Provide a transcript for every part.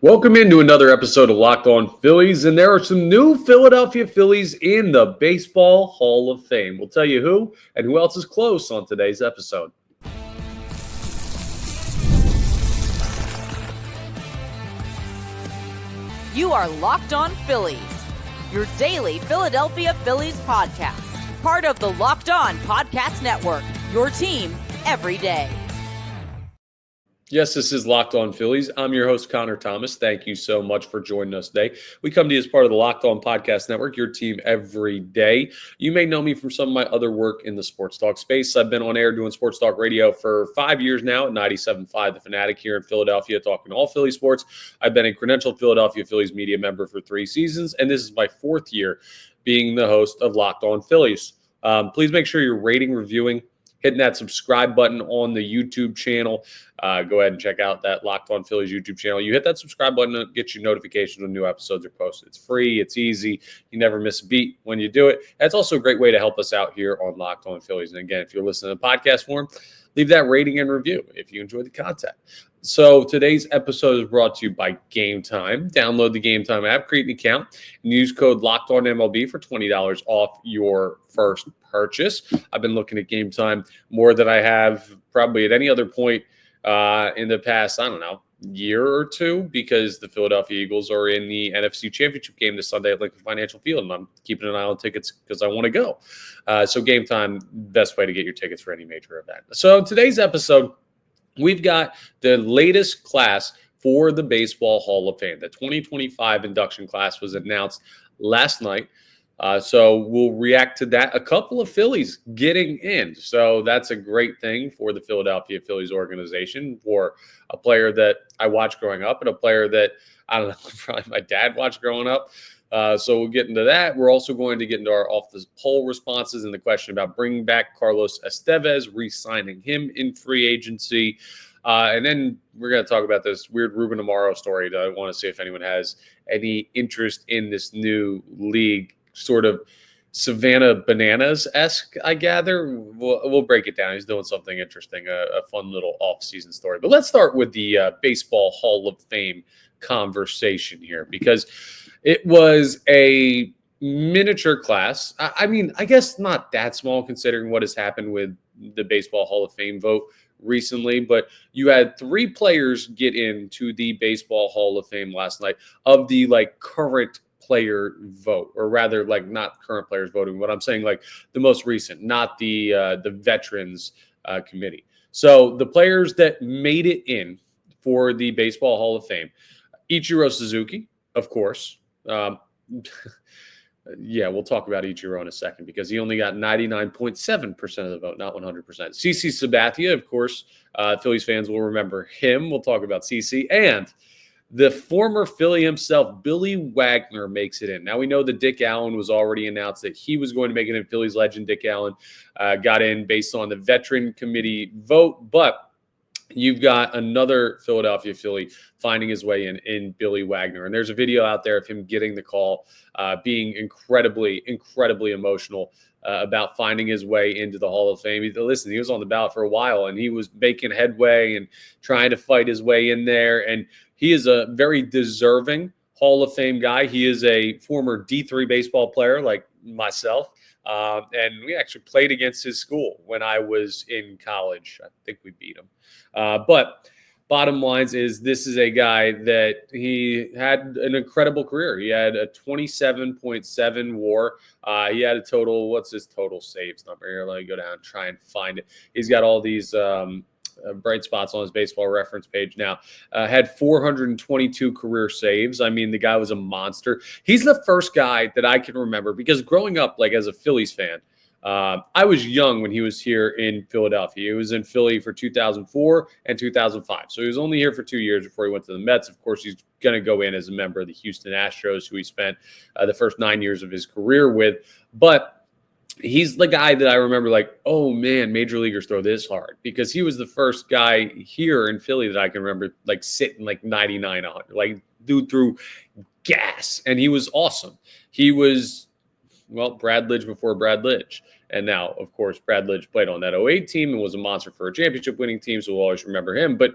Welcome into another episode of Locked On Phillies, and there are some new Philadelphia Phillies in the Baseball Hall of Fame. We'll tell you who and who else is close on today's episode. You are Locked On Phillies, your daily Philadelphia Phillies podcast. Part of the Locked On Podcast Network, your team every day. Yes, this is Locked On Phillies. I'm your host, Connor Thomas. Thank you so much for joining us today. We come to you as part of the Locked On Podcast Network, your team every day. You may know me from some of my other work in the sports talk space. I've been on air doing sports talk radio for 5 years now at 97.5 The Fanatic here in Philadelphia, talking all Philly sports. I've been a credentialed Philadelphia Phillies media member for 3 seasons, and this is my 4th year being the host of Locked On Phillies. Please make sure you're rating, reviewing, hitting that subscribe button on the YouTube channel. Go ahead and check out that Locked On Phillies YouTube channel. You hit that subscribe button, it gets you notifications when new episodes are posted. It's free. It's easy. You never miss a beat when you do it. That's also a great way to help us out here on Locked On Phillies. And again, if you're listening to the podcast form, leave that rating and review if you enjoy the content. So today's episode is brought to you by Game Time. Download the Game Time app, create an account, and use code LOCKEDONMLB for $20 off your first purchase. I've been looking at Game Time more than I have probably at any other point in the past, year or two, because the Philadelphia Eagles are in the NFC Championship game this Sunday at Lincoln Financial Field, and I'm keeping an eye on tickets because I want to go. So Game Time, best way to get your tickets for any major event. So in today's episode, we've got the latest class for the Baseball Hall of Fame. The 2025 induction class was announced last night. So we'll react to that. A couple of Phillies getting in. So that's a great thing for the Philadelphia Phillies organization, for a player that I watched growing up and a player that, probably my dad watched growing up. So we'll get into that. We're also going to get into our off the poll responses and the question about bringing back Carlos Estevez, re-signing him in free agency. And then we're going to talk about this weird Ruben Amaro story. I want to see if anyone has any interest in this new league, sort of Savannah Bananas-esque, I gather. We'll break it down. He's doing something interesting, a fun little off-season story. But let's start with the Baseball Hall of Fame conversation here, because it was a miniature class. I mean, I guess not that small considering what has happened with the Baseball Hall of Fame vote recently, but you had 3 players get into the Baseball Hall of Fame last night of the current player vote, or rather not current players voting, but I'm saying the most recent, not the veterans committee. So the players that made it in for the Baseball Hall of Fame: Ichiro Suzuki, of course. Yeah, we'll talk about Ichiro in a second because he only got 99.7% of the vote, not 100%. CC Sabathia, of course, Phillies fans will remember him. We'll talk about CC. And the former Philly himself, Billy Wagner, makes it in. Now, we know that Dick Allen was already announced that he was going to make it in. Phillies legend Dick Allen got in based on the veteran committee vote, but you've got another Philadelphia Philly finding his way in Billy Wagner. And there's a video out there of him getting the call, being incredibly, incredibly emotional about finding his way into the Hall of Fame. He was on the ballot for a while, and he was making headway and trying to fight his way in there. And he is a very deserving Hall of Fame guy. He is a former D3 baseball player like myself. And we actually played against his school when I was in college. I think we beat him. But bottom line is, this is a guy that he had an incredible career. He had a 27.7 WAR. He had a total, what's his total saves number? Here, let me go down and try and find it. He's got all these bright spots on his baseball reference page now. Had 422 career saves. I mean, the guy was a monster. He's the first guy that I can remember, because growing up, as a Phillies fan, I was young when he was here in Philadelphia. He was in Philly for 2004 and 2005. So he was only here for 2 years before he went to the Mets. Of course, he's going to go in as a member of the Houston Astros, who he spent the first 9 years of his career with. But he's the guy that I remember oh man, major leaguers throw this hard, because he was the first guy here in Philly that I can remember sitting 99 on. Dude threw gas, and he was awesome. He was, Brad Lidge before Brad Lidge. And now, of course, Brad Lidge played on that '08 team and was a monster for a championship-winning team, so we'll always remember him. But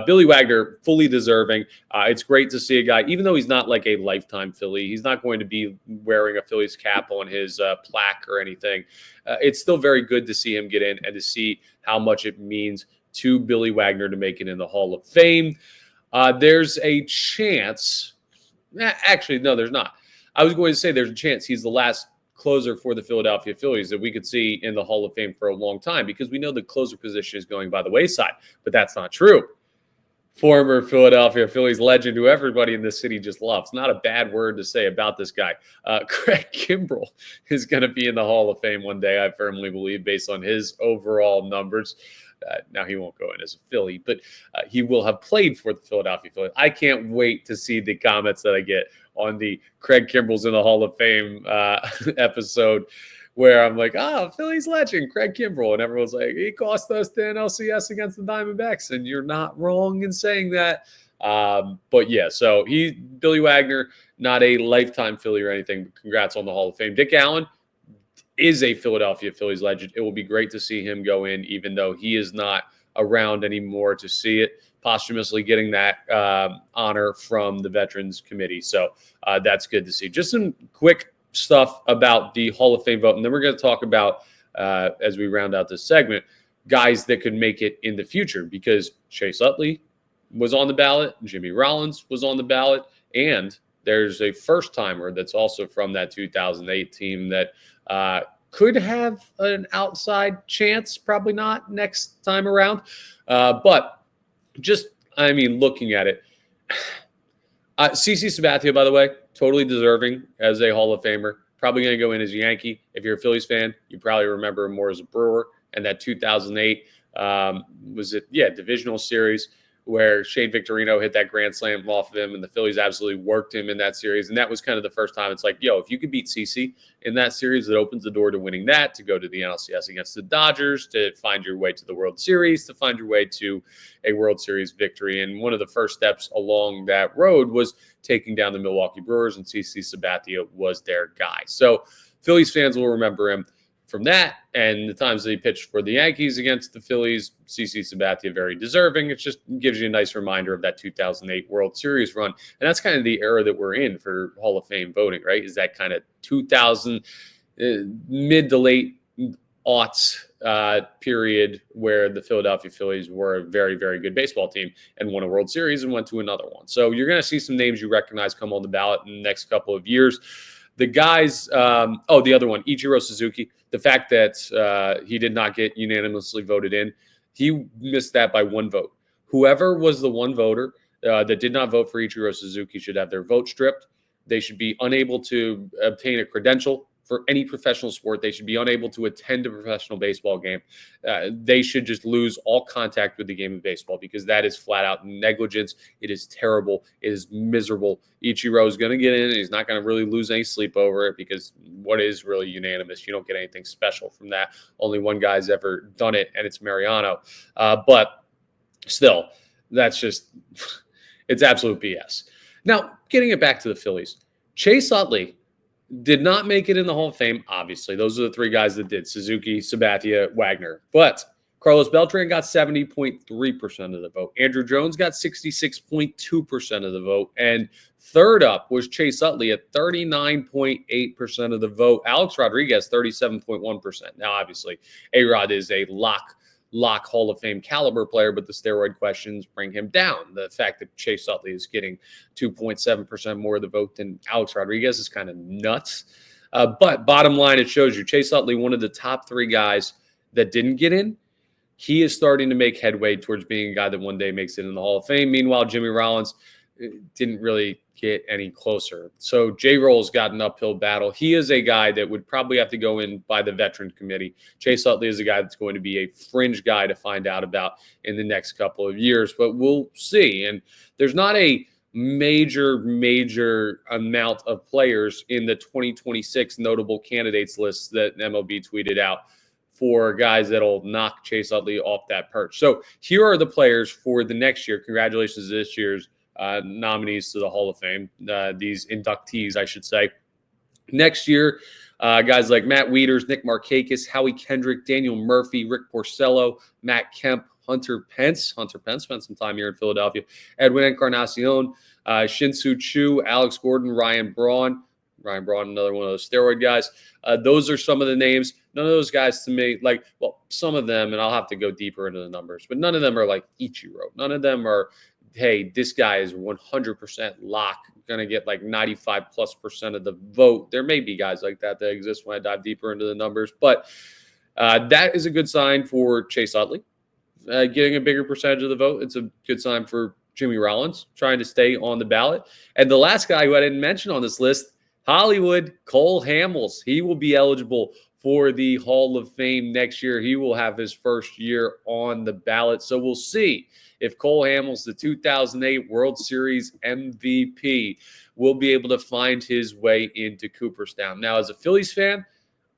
Billy Wagner, fully deserving. It's great to see a guy, even though he's not like a lifetime Philly, he's not going to be wearing a Phillies cap on his plaque or anything. It's still very good to see him get in and to see how much it means to Billy Wagner to make it in the Hall of Fame. There's a chance. Actually, no, there's not. I was going to say there's a chance he's the last closer for the Philadelphia Phillies that we could see in the Hall of Fame for a long time, because we know the closer position is going by the wayside, but that's not true. Former Philadelphia Phillies legend who everybody in this city just loves. Not a bad word to say about this guy. Craig Kimbrell is going to be in the Hall of Fame one day, I firmly believe, based on his overall numbers. Now, he won't go in as a Philly, but he will have played for the Philadelphia Phillies. I can't wait to see the comments that I get on the Craig Kimbrell's in the Hall of Fame episode, where I'm like, Phillies legend, Craig Kimbrell. And everyone's like, he cost us the NLCS against the Diamondbacks. And you're not wrong in saying that. But yeah, so Billy Wagner, not a lifetime Philly or anything, but congrats on the Hall of Fame. Dick Allen is a Philadelphia Phillies legend. It will be great to see him go in, even though he is not around anymore to see it, posthumously getting that honor from the Veterans Committee. So that's good to see. Just some quick stuff about the Hall of Fame vote, and then we're going to talk about, as we round out this segment, guys that could make it in the future, because Chase Utley was on the ballot, Jimmy Rollins was on the ballot, and there's a first-timer that's also from that 2008 team that could have an outside chance, probably not next time around, but just, looking at it, CC Sabathia, by the way, totally deserving as a Hall of Famer. Probably going to go in as a Yankee. If you're a Phillies fan, you probably remember him more as a Brewer. And that 2008 divisional series where Shane Victorino hit that grand slam off of him, and the Phillies absolutely worked him in that series. And that was kind of the first time it's like, if you could beat CC in that series, it opens the door to winning that, to go to the NLCS against the Dodgers, to find your way to the World Series, to find your way to a World Series victory. And one of the first steps along that road was taking down the Milwaukee Brewers, and CC Sabathia was their guy. So Phillies fans will remember him from that, and the times that he pitched for the Yankees against the Phillies. CC Sabathia, very deserving. It just gives you a nice reminder of that 2008 World Series run. And that's kind of the era that we're in for Hall of Fame voting, right? Is that kind of 2000, mid to late aughts period where the Philadelphia Phillies were a very, very good baseball team and won a World Series and went to another one. So you're going to see some names you recognize come on the ballot in the next couple of years. The guys, the other one, Ichiro Suzuki, the fact that he did not get unanimously voted in, he missed that by one vote. Whoever was the one voter that did not vote for Ichiro Suzuki should have their vote stripped. They should be unable to obtain a credential for any professional sport. They should be unable to attend a professional baseball game. They should just lose all contact with the game of baseball, because that is flat out negligence. It is terrible. It is miserable. Ichiro is going to get in, and he's not going to really lose any sleep over it, because what is really unanimous? You don't get anything special from that. Only one guy's ever done it, and it's Mariano. But still, that's just, it's absolute BS. Now, getting it back to the Phillies, Chase Utley did not make it in the Hall of Fame, obviously. Those are the three guys that did: Suzuki, Sabathia, Wagner. But Carlos Beltran got 70.3% of the vote. Andrew Jones got 66.2% of the vote. And third up was Chase Utley at 39.8% of the vote. Alex Rodriguez, 37.1%. Now, obviously, A-Rod is a lock Hall of Fame caliber player, but the steroid questions bring him down. The fact that Chase Utley is getting 2.7% more of the vote than Alex Rodriguez is kind of nuts. But bottom line, it shows you Chase Utley, one of the top three guys that didn't get in. He is starting to make headway towards being a guy that one day makes it in the Hall of Fame. Meanwhile, Jimmy Rollins didn't really get any closer. So J-Roll's got an uphill battle. He is a guy that would probably have to go in by the Veteran Committee. Chase Utley is a guy that's going to be a fringe guy to find out about in the next couple of years, but we'll see. And there's not a major amount of players in the 2026 notable candidates list that MLB tweeted out for guys that'll knock Chase Utley off that perch. So here are the players for the next year. Congratulations to this year's nominees to the Hall of Fame, these inductees, I should say. Next year, Guys like Matt Wieters, Nick Markakis, Howie Kendrick, Daniel Murphy, Rick Porcello, Matt Kemp, Hunter Pence. Hunter Pence spent some time here in Philadelphia. Edwin Encarnacion, Shin-Soo Choo, Alex Gordon, Ryan Braun. Ryan Braun, another one of those steroid guys. Those are some of the names. None of those guys to me, some of them, and I'll have to go deeper into the numbers, but none of them are like Ichiro. None of them are, hey, this guy is 100% lock, going to get like 95+% of the vote. There may be guys like that exist when I dive deeper into the numbers, but that is a good sign for Chase Utley getting a bigger percentage of the vote. It's a good sign for Jimmy Rollins trying to stay on the ballot. And the last guy who I didn't mention on this list, Hollywood, Cole Hamels. He will be eligible for the Hall of Fame next year. He will have his first year on the ballot. So we'll see if Cole Hamels, the 2008 World Series MVP, will be able to find his way into Cooperstown. Now, as a Phillies fan,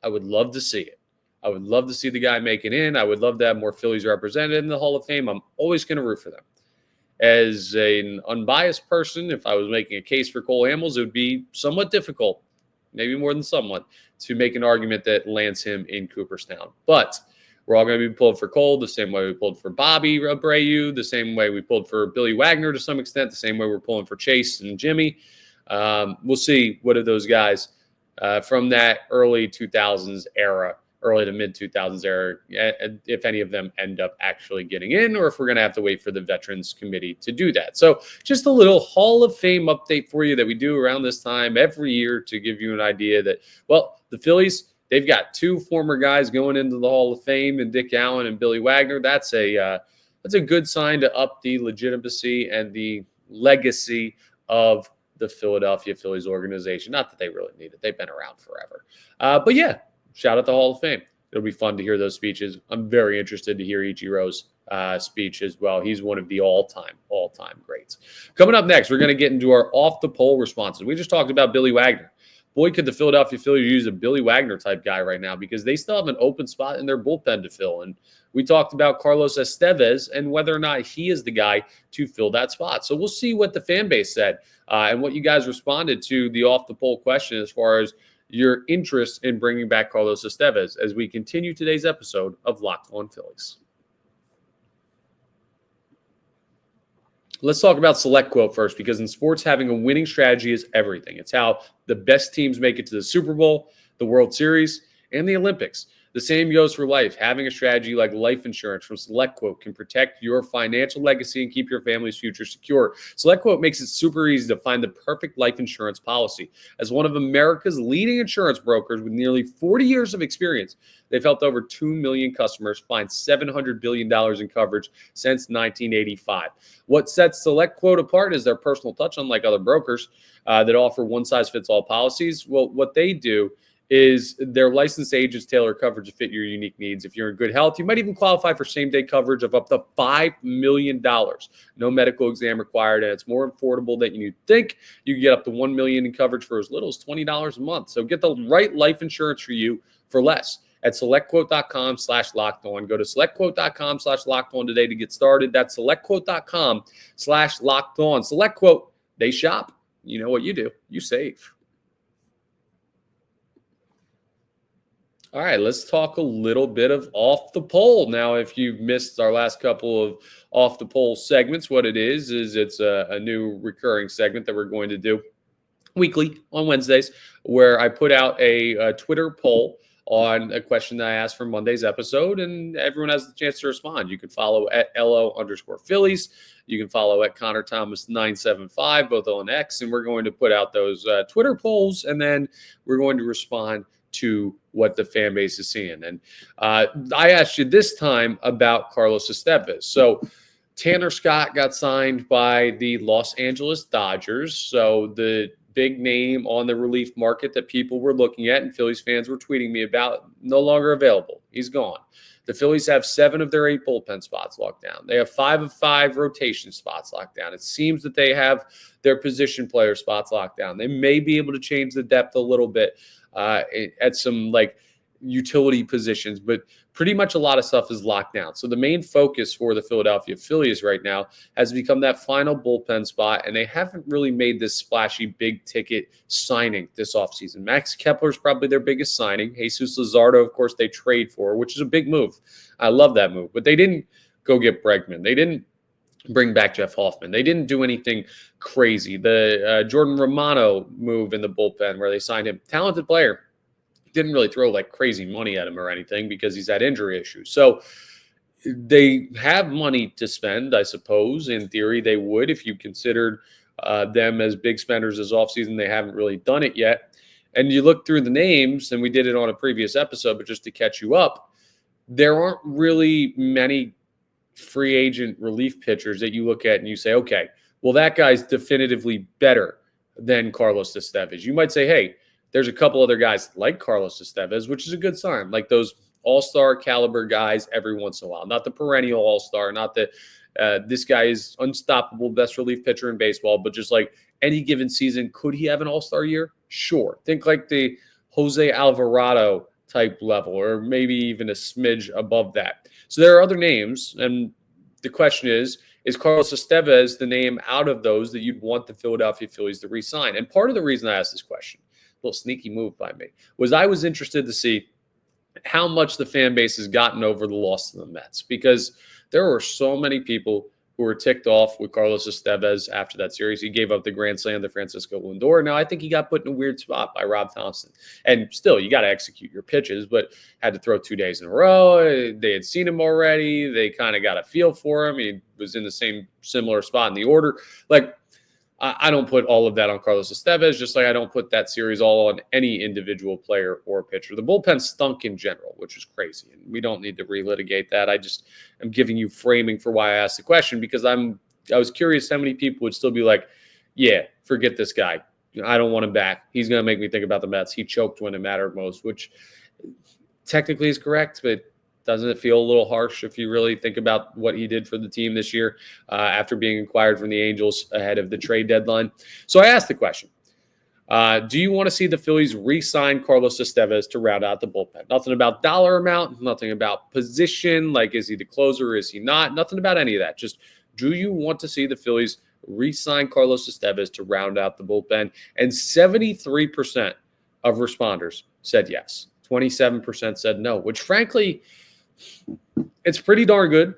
I would love to see it. I would love to see the guy make it in. I would love to have more Phillies represented in the Hall of Fame. I'm always going to root for them. As an unbiased person, if I was making a case for Cole Hamels, it would be somewhat difficult, maybe more than somewhat, to make an argument that lands him in Cooperstown. But we're all going to be pulled for Cole the same way we pulled for Bobby Abreu, the same way we pulled for Billy Wagner to some extent, the same way we're pulling for Chase and Jimmy. We'll see what of those guys from that early 2000s era, early to mid-2000s era, if any of them end up actually getting in, or if we're going to have to wait for the Veterans Committee to do that. So just a little Hall of Fame update for you that we do around this time every year to give you an idea that, well, the Phillies, they've got two former guys going into the Hall of Fame, and Dick Allen and Billy Wagner. That's a good sign to up the legitimacy and the legacy of the Philadelphia Phillies organization. Not that they really need it. They've been around forever. But yeah, shout out to Hall of Fame. It'll be fun to hear those speeches. I'm very interested to hear Ichiro's speech as well. He's one of the all-time greats. Coming up next, we're going to get into our off-the-poll responses. We just talked about Billy Wagner. Boy, could the Philadelphia Phillies use a Billy Wagner type guy right now, because they still have an open spot in their bullpen to fill. And we talked about Carlos Estevez and whether or not he is the guy to fill that spot. So we'll see what the fan base said and what you guys responded to the off-the-poll question as far as your interest in bringing back Carlos Estevez as we continue today's episode of Locked On Phillies. Let's talk about SelectQuote first, because in sports, having a winning strategy is everything. It's how the best teams make it to the Super Bowl, the World Series, and the Olympics. The same goes for life. Having a strategy like life insurance from SelectQuote can protect your financial legacy and keep your family's future secure. SelectQuote makes it super easy to find the perfect life insurance policy. As one of America's leading insurance brokers with nearly 40 years of experience, they've helped over 2 million customers find $700 billion in coverage since 1985. What sets SelectQuote apart is their personal touch, unlike other brokers that offer one-size-fits-all policies. Well, what they do is their licensed agents tailor coverage to fit your unique needs. If you're in good health, you might even qualify for same-day coverage of up to $5 million. No medical exam required, and it's more affordable than you think. You can get up to $1 million in coverage for as little as $20 a month. So get the right life insurance for you for less at SelectQuote.com/lockedon. Go to SelectQuote.com/lockedon today to get started. That's SelectQuote.com/lockedon. SelectQuote, they shop. You know what you do. You save. All right, let's talk a little bit of Off the Poll. Now, if you've missed our last couple of Off the Poll segments, what it is it's a new recurring segment that we're going to do weekly on Wednesdays, where I put out a Twitter poll on a question that I asked for Monday's episode, and everyone has the chance to respond. You can follow at LO_Phillies. You can follow at Connor Thomas 975, both on X, and we're going to put out those Twitter polls, and then we're going to respond to what the fan base is seeing. And I asked you this time about Carlos Estevez. So Tanner Scott got signed by the Los Angeles Dodgers. So the big name on the relief market that people were looking at and Phillies fans were tweeting me about, no longer available. He's gone. The Phillies have 7 of their 8 bullpen spots locked down. They have 5 of 5 rotation spots locked down. It seems that they have their position player spots locked down. They may be able to change the depth a little bit at some utility positions, but pretty much a lot of stuff is locked down. So the main focus for the Philadelphia Phillies right now has become that final bullpen spot, and they haven't really made this splashy big ticket signing this offseason. Max Kepler's probably their biggest signing. Jesus Luzardo, of course, they trade for, which is a big move. I love that move, but they didn't go get Bregman. They didn't bring back Jeff Hoffman. They didn't do anything crazy. The Jordan Romano move in the bullpen where they signed him, talented player, didn't really throw like crazy money at him or anything because he's had injury issues. So they have money to spend, I suppose. In theory, they would if you considered them as big spenders this offseason. They haven't really done it yet. And you look through the names, and we did it on a previous episode, but just to catch you up, there aren't really many free agent relief pitchers that you look at and you say, okay, well, that guy's definitively better than Carlos Estevez. You might say, hey, there's a couple other guys like Carlos Estevez, which is a good sign, like those all-star caliber guys every once in a while. Not the perennial all-star, not the this guy is unstoppable, best relief pitcher in baseball, but just like any given season, could he have an all-star year? Sure. Think like the Jose Alvarado type level, or maybe even a smidge above that. So there are other names, and the question is Carlos Estevez the name out of those that you'd want the Philadelphia Phillies to re-sign? And part of the reason I asked this question, a little sneaky move by me, was I was interested to see how much the fan base has gotten over the loss to the Mets, because there were so many people who were ticked off with Carlos Estevez after that series. He gave up the grand slam to Francisco Lindor. Now, I think he got put in a weird spot by Rob Thompson. And still, you got to execute your pitches, but had to throw 2 days in a row. They had seen him already. They kind of got a feel for him. He was in the same similar spot in the order. Like, I don't put all of that on Carlos Estevez, just like I don't put that series all on any individual player or pitcher. The bullpen stunk in general, which is crazy, and we don't need to relitigate that. I just am giving you framing for why I asked the question, because I was curious how many people would still be like, yeah, forget this guy. I don't want him back. He's going to make me think about the Mets. He choked when it mattered most, which technically is correct, but doesn't it feel a little harsh if you really think about what he did for the team this year after being acquired from the Angels ahead of the trade deadline? So I asked the question, do you want to see the Phillies re-sign Carlos Estevez to round out the bullpen? Nothing about dollar amount, nothing about position, like is he the closer or is he not? Nothing about any of that. Just do you want to see the Phillies re-sign Carlos Estevez to round out the bullpen? And 73% of responders said yes. 27% said no, which frankly, it's pretty darn good.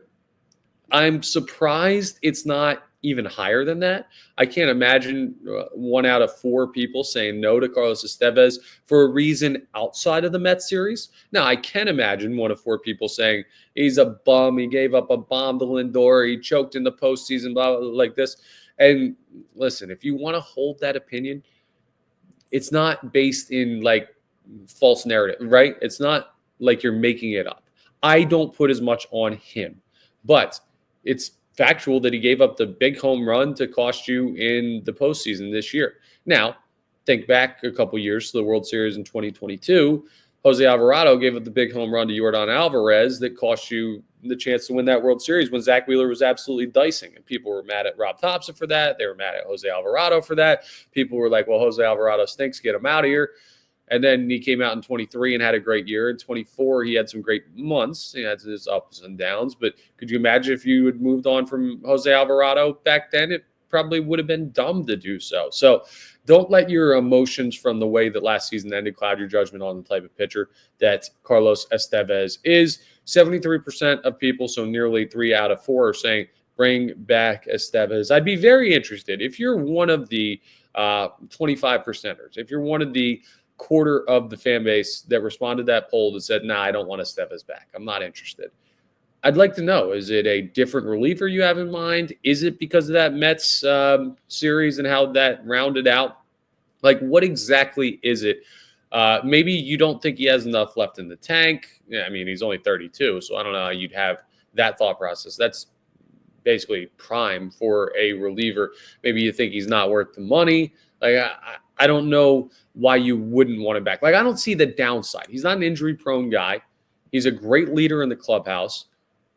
I'm surprised it's not even higher than that. I can't imagine 1 out of 4 people saying no to Carlos Estevez for a reason outside of the Mets series. Now, I can imagine 1 of 4 people saying he's a bum, he gave up a bomb to Lindor, he choked in the postseason, blah, blah, like this. And listen, if you want to hold that opinion, it's not based in like false narrative, right? It's not like you're making it up. I don't put as much on him, but it's factual that he gave up the big home run to cost you in the postseason this year. Now, think back a couple years to the World Series in 2022. Jose Alvarado gave up the big home run to Yordan Alvarez that cost you the chance to win that World Series when Zach Wheeler was absolutely dicing. And people were mad at Rob Thompson for that. They were mad at Jose Alvarado for that. People were like, well, Jose Alvarado stinks. Get him out of here. And then he came out in 23 and had a great year. In 24, he had some great months. He had his ups and downs. But could you imagine if you had moved on from Jose Alvarado back then? It probably would have been dumb to do so. So don't let your emotions from the way that last season ended cloud your judgment on the type of pitcher that Carlos Estevez is. 73% of people, so nearly 3 out of 4, are saying bring back Estevez. I'd be very interested if you're one of the 25%ers, if you're one of the quarter of the fan base that responded to that poll that said, nah, I don't want Estevez back. I'm not interested. I'd like to know, is it a different reliever you have in mind? Is it because of that Mets series and how that rounded out? Like, what exactly is it? Maybe you don't think he has enough left in the tank. Yeah, I mean, he's only 32, so I don't know how you'd have that thought process. That's basically prime for a reliever. Maybe you think he's not worth the money. Like, I don't know why you wouldn't want him back. Like, I don't see the downside. He's not an injury-prone guy. He's a great leader in the clubhouse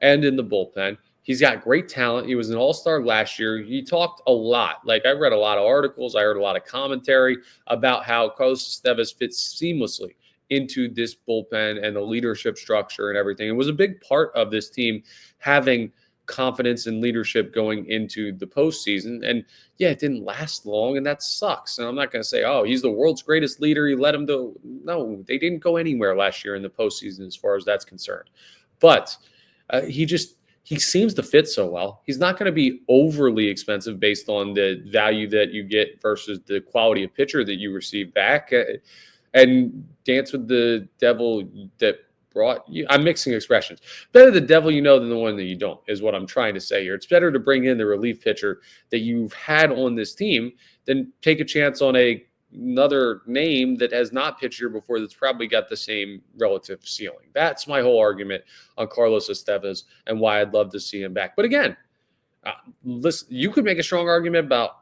and in the bullpen. He's got great talent. He was an all-star last year. He talked a lot. Like, I read a lot of articles. I heard a lot of commentary about how Carlos Estevez fits seamlessly into this bullpen and the leadership structure and everything. It was a big part of this team having confidence and leadership going into the postseason. And yeah, it didn't last long, and that sucks. And I'm not going to say, oh, he's the world's greatest leader, he let him do. No, they didn't go anywhere last year in the postseason as far as that's concerned. But he seems to fit so well. He's not going to be overly expensive based on the value that you get versus the quality of pitcher that you receive back. And dance with the devil that brought you. I'm mixing expressions. Better the devil you know than the one that you don't is what I'm trying to say here. It's better to bring in the relief pitcher that you've had on this team than take a chance on another name that has not pitched here before that's probably got the same relative ceiling. That's my whole argument on Carlos Estevez and why I'd love to see him back. But again, listen, you could make a strong argument about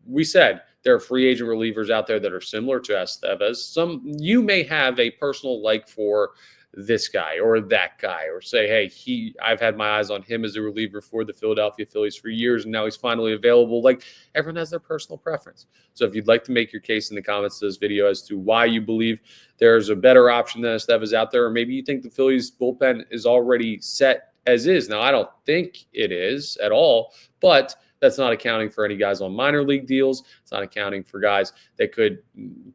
we said there are free agent relievers out there that are similar to Estevez. You may have a personal like for this guy or that guy, or say, hey, I've had my eyes on him as a reliever for the Philadelphia Phillies for years, and now he's finally available. Like, everyone has their personal preference. So if you'd like to make your case in the comments to this video as to why you believe there's a better option than Estevez out there, or maybe you think the Phillies bullpen is already set as is. Now, I don't think it is at all, but that's not accounting for any guys on minor league deals. It's not accounting for guys that could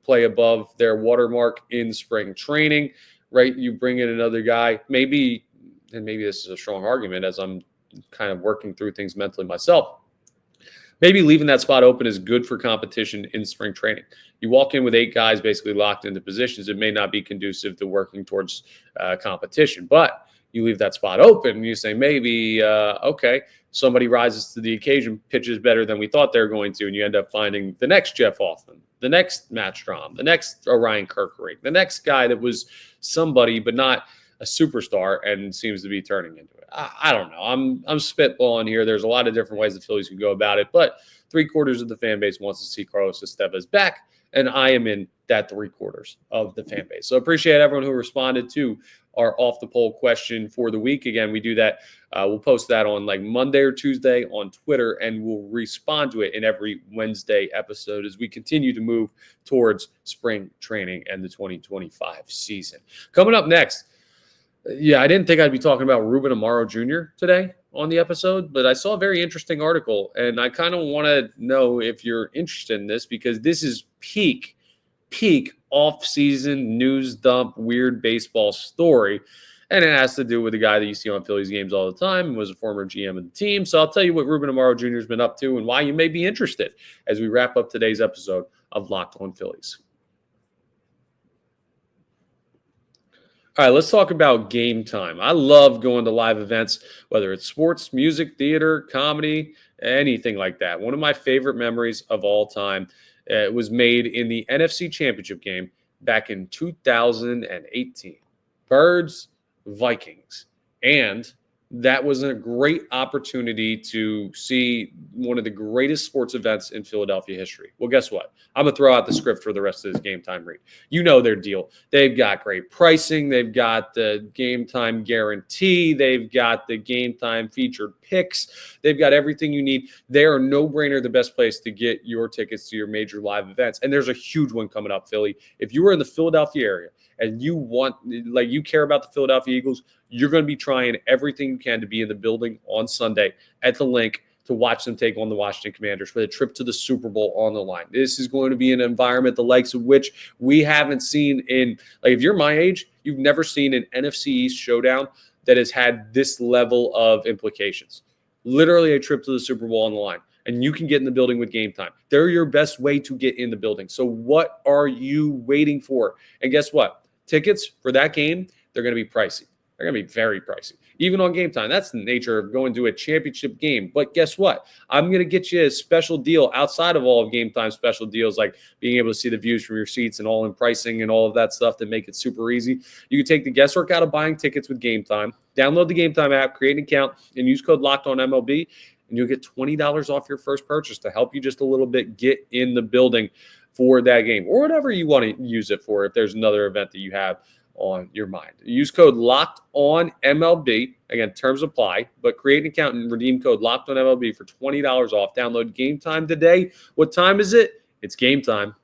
play above their watermark in spring training, right? You bring in another guy, maybe this is a strong argument as I'm kind of working through things mentally myself. Maybe leaving that spot open is good for competition in spring training. You walk in with 8 guys basically locked into positions. It may not be conducive to working towards competition, but you leave that spot open and you say, maybe, okay, somebody rises to the occasion, pitches better than we thought they were going to, and you end up finding the next Jeff Hoffman, the next Matt Strahm, the next Orion Kerkering, the next guy that was somebody but not a superstar and seems to be turning into it. I don't know. I'm spitballing here. There's a lot of different ways the Phillies could go about it, but 3/4 of the fan base wants to see Carlos Estevez back, and I am in that 3/4 of the fan base. So appreciate everyone who responded to our off the poll question for the week. Again, we do that. We'll post that on like Monday or Tuesday on Twitter, and we'll respond to it in every Wednesday episode as we continue to move towards spring training and the 2025 season. Coming up next, I didn't think I'd be talking about Ruben Amaro Jr. today on the episode, but I saw a very interesting article, and I kind of want to know if you're interested in this, because this is peak off-season news dump, weird baseball story, and it has to do with the guy that you see on Phillies games all the time and was a former GM of the team. So I'll tell you what Ruben Amaro Jr. has been up to and why you may be interested as we wrap up today's episode of Locked On Phillies. All right, let's talk about Game Time. I love going to live events, whether it's sports, music, theater, comedy, anything like that. One of my favorite memories of all time was made in the NFC Championship game back in 2018. Birds, Vikings. And that was a great opportunity to see one of the greatest sports events in Philadelphia history. Well, guess what? I'm going to throw out the script for the rest of this Game Time read. You know their deal. They've got great pricing. They've got the Game Time guarantee. They've got the Game Time featured picks. They've got everything you need. They are no-brainer the best place to get your tickets to your major live events. And there's a huge one coming up, Philly. If you are in the Philadelphia area and you care about the Philadelphia Eagles, you're going to be trying everything you can to be in the building on Sunday at the Link to watch them take on the Washington Commanders with a trip to the Super Bowl on the line. This is going to be an environment the likes of which we haven't seen in, like, if you're my age, you've never seen an NFC East showdown that has had this level of implications. Literally a trip to the Super Bowl on the line. And you can get in the building with Game Time. They're your best way to get in the building. So what are you waiting for? And guess what? Tickets for that game, they're going to be pricey. They're going to be very pricey, even on Game Time. That's the nature of going to a championship game. But guess what? I'm going to get you a special deal outside of all of Game Time special deals, like being able to see the views from your seats and all in pricing and all of that stuff that make it super easy. You can take the guesswork out of buying tickets with Game Time. Download the Game Time app, create an account, and use code LOCKEDONMLB, and you'll get $20 off your first purchase to help you just a little bit get in the building for that game or whatever you want to use it for if there's another event that you have on your mind. Use code LOCKEDONMLB. Again, terms apply, but create an account and redeem code LOCKEDONMLB for $20 off. Download Game Time today. What time is it? It's game time.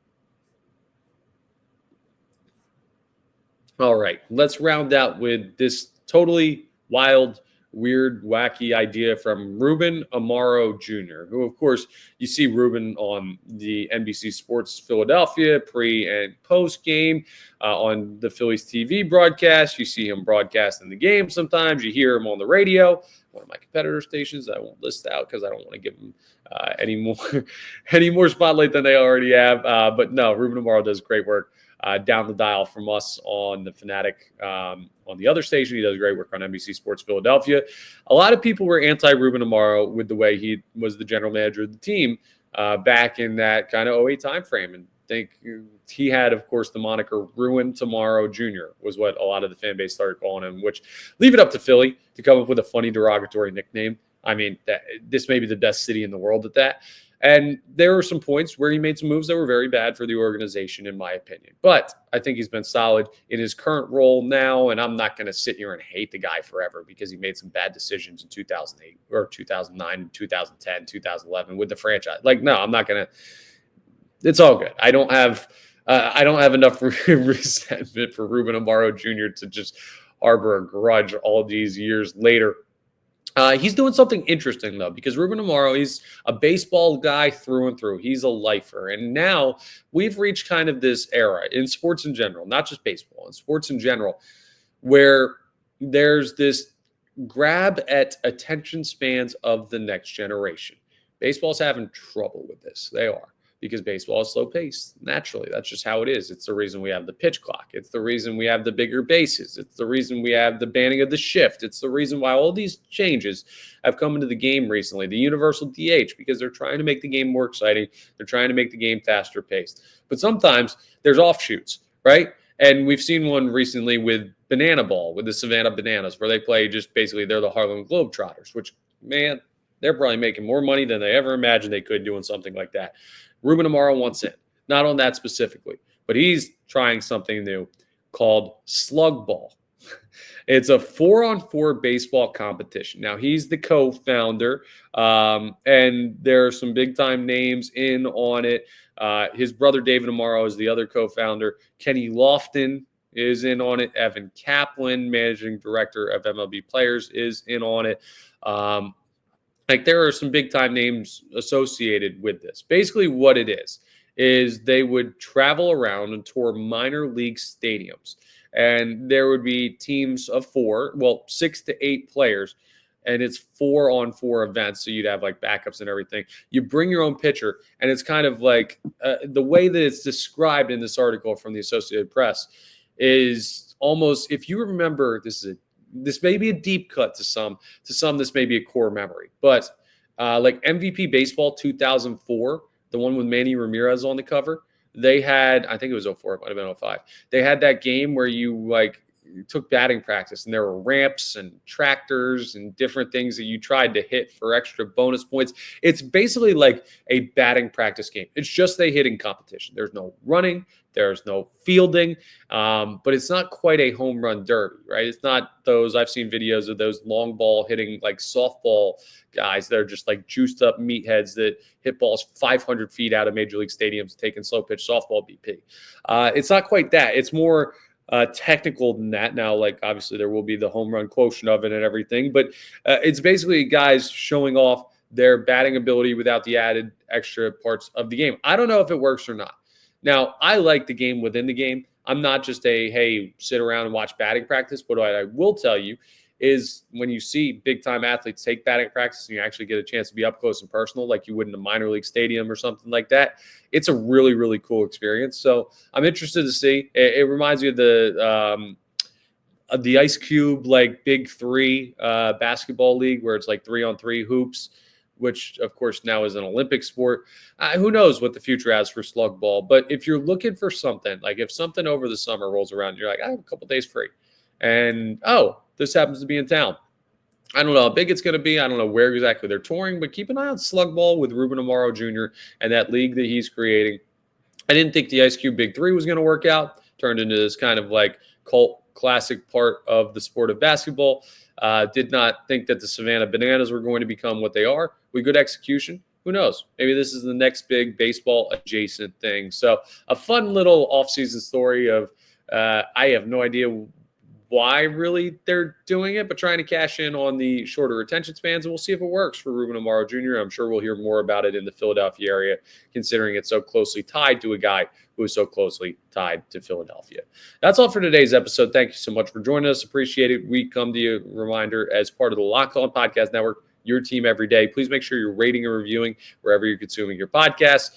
All right, let's round out with this totally wild, weird, wacky idea from Ruben Amaro Jr., who, of course, you see Ruben on the NBC Sports Philadelphia pre and post game on the Phillies TV broadcast. You see him broadcasting the game sometimes. You hear him on the radio, one of my competitor stations. I won't list out because I don't want to give them any more spotlight than they already have. But no, Ruben Amaro does great work. Down the dial from us on the Fanatic on the other station. He does great work on NBC Sports Philadelphia. A lot of people were anti-Ruben Amaro with the way he was the general manager of the team back in that kind of 08 timeframe. And think he had, of course, the moniker Ruin Tomorrow Jr. was what a lot of the fan base started calling him, which leave it up to Philly to come up with a funny derogatory nickname. I mean, this may be the best city in the world at that. And there were some points where he made some moves that were very bad for the organization, in my opinion. But I think he's been solid in his current role now, and I'm not going to sit here and hate the guy forever because he made some bad decisions in 2008 or 2009, 2010, 2011 with the franchise. Like, no, I'm not going to. It's all good. I don't have enough resentment for Ruben Amaro Jr. to just harbor a grudge all these years later. He's doing something interesting, though, because Ruben Amaro, he's a baseball guy through and through. He's a lifer. And now we've reached kind of this era in sports in general, not just baseball, in sports in general, where there's this grab at attention spans of the next generation. Baseball's having trouble with this. They are. Because baseball is slow paced. Naturally, that's just how it is. It's the reason we have the pitch clock. It's the reason we have the bigger bases. It's the reason we have the banning of the shift. It's the reason why all these changes have come into the game recently. The universal DH, because they're trying to make the game more exciting. They're trying to make the game faster paced. But sometimes there's offshoots, right? And we've seen one recently with Banana Ball, with the Savannah Bananas, where they play just basically they're the Harlem Globetrotters, which, man, they're probably making more money than they ever imagined they could doing something like that. Ruben Amaro wants in, not on that specifically, but he's trying something new called Slugball. It's a 4-on-4 baseball competition. Now, he's the co-founder, and there are some big-time names in on it. His brother David Amaro is the other co-founder. Kenny Lofton is in on it. Evan Kaplan, managing director of MLB Players, is in on it. There are some big time names associated with this. Basically what it is they would travel around and tour minor league stadiums. And there would be teams of 6 to 8 players. And it's 4-on-4 events. So you'd have like backups and everything. You bring your own pitcher. And it's kind of like the way that it's described in this article from the Associated Press is almost, if you remember, this may be a deep cut to some this may be a core memory, but like MVP Baseball 2004, the one with Manny Ramirez on the cover, they had, I think it was 04, it might have been 05. They had that game where you took batting practice and there were ramps and tractors and different things that you tried to hit for extra bonus points. It's basically like a batting practice game. It's just a hitting competition. There's no running. There's no fielding, but it's not quite a home run derby, right? It's not those, I've seen videos of those long ball hitting like softball guys that are just like juiced up meatheads that hit balls 500 feet out of major league stadiums taking slow pitch softball BP. It's not quite that. It's more technical than that. Now, like obviously there will be the home run quotient of it and everything, but it's basically guys showing off their batting ability without the added extra parts of the game. I don't know if it works or not. Now, I like the game within the game. I'm not just sit around and watch batting practice. But what I will tell you is when you see big-time athletes take batting practice and you actually get a chance to be up close and personal like you would in a minor league stadium or something like that, it's a really, really cool experience. So I'm interested to see. It reminds me of the Ice Cube, like Big Three basketball league where it's like 3-on-3 hoops, which, of course, now is an Olympic sport. Who knows what the future has for Slugball. But if you're looking for something, like if something over the summer rolls around, you're like, I have a couple days free. And, this happens to be in town. I don't know how big it's going to be. I don't know where exactly they're touring. But keep an eye on Slugball with Ruben Amaro Jr. and that league that he's creating. I didn't think the Ice Cube Big Three was going to work out. Turned into this kind of like cult classic part of the sport of basketball. Did not think that the Savannah Bananas were going to become what they are. With good execution, who knows? Maybe this is the next big baseball adjacent thing. So a fun little offseason story of I have no idea why really they're doing it, but trying to cash in on the shorter attention spans, and we'll see if it works for Ruben Amaro Jr. I'm sure we'll hear more about it in the Philadelphia area, considering it's so closely tied to a guy who is so closely tied to Philadelphia. That's all for today's episode. Thank you so much for joining us. Appreciate it. We come to you, reminder, as part of the Locked On Podcast Network, your team every day. Please make sure you're rating and reviewing wherever you're consuming your podcasts.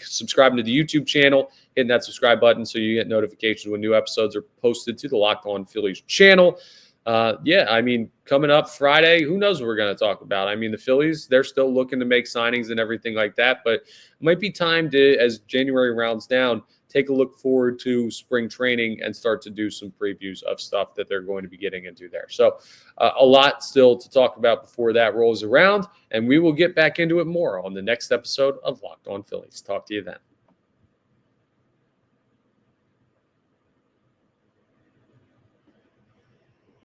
Subscribing to the YouTube channel, hitting that subscribe button so you get notifications when new episodes are posted to the Locked On Phillies channel. Coming up Friday, who knows what we're going to talk about? The Phillies, they're still looking to make signings and everything like that, but it might be time to, as January rounds down, take a look forward to spring training and start to do some previews of stuff that they're going to be getting into there. So a lot still to talk about before that rolls around, and we will get back into it more on the next episode of Locked On Phillies. Talk to you then.